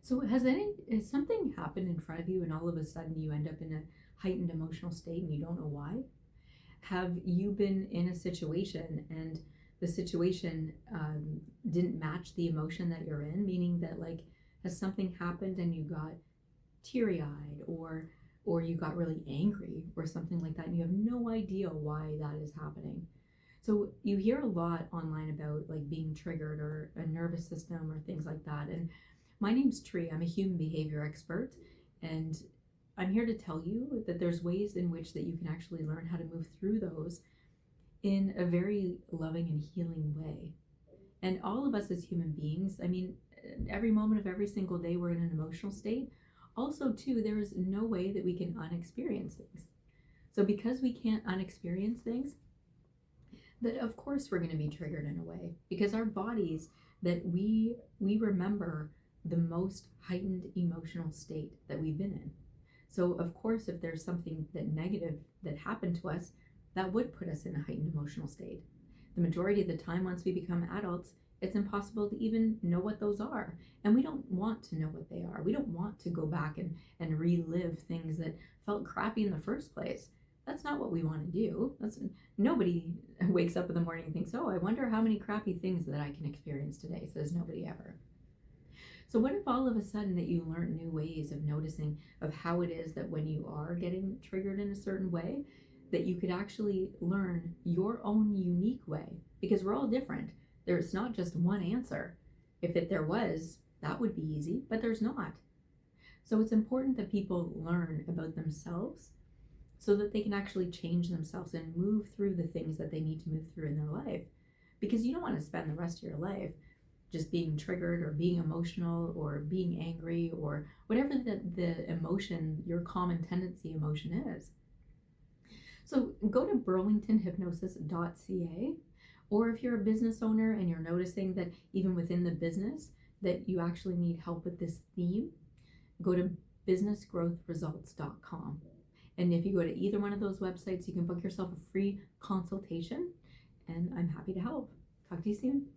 So has something happened in front of you and all of a sudden you end up in a heightened emotional state and you don't know why? Have you been in a situation and the situation didn't match the emotion that you're in? Meaning that, like, has something happened and you got teary-eyed, or you got really angry or something like that, and you have no idea why that is happening? So you hear a lot online about like being triggered or a nervous system or things like that. And my name's Tree. I'm a human behavior expert, and I'm here to tell you that there's ways in which that you can actually learn how to move through those in a very loving and healing way. And all of us as human beings, I mean, every moment of every single day we're in an emotional state. Also, too, there is no way that we can unexperience things. So because we can't unexperience things, that of course we're going to be triggered in a way, because our bodies, that we remember the most heightened emotional state that we've been in. So of course, if there's something that negative that happened to us, that would put us in a heightened emotional state. The majority of the time, once we become adults, it's impossible to even know what those are. And we don't want to know what they are. We don't want to go back and relive things that felt crappy in the first place. That's not what we want to do. Nobody wakes up in the morning and thinks, oh, I wonder how many crappy things that I can experience today. Says nobody ever. So what if all of a sudden that you learn new ways of noticing of how it is that when you are getting triggered in a certain way, that you could actually learn your own unique way? Because we're all different. There's not just one answer. If there was, that would be easy, but there's not. So it's important that people learn about themselves so that they can actually change themselves and move through the things that they need to move through in their life. Because you don't want to spend the rest of your life just being triggered or being emotional or being angry or whatever the emotion, your common tendency emotion is. So go to burlingtonhypnosis.ca, or if you're a business owner and you're noticing that even within the business that you actually need help with this theme, go to businessgrowthresults.com. And if you go to either one of those websites, you can book yourself a free consultation, and I'm happy to help. Talk to you soon.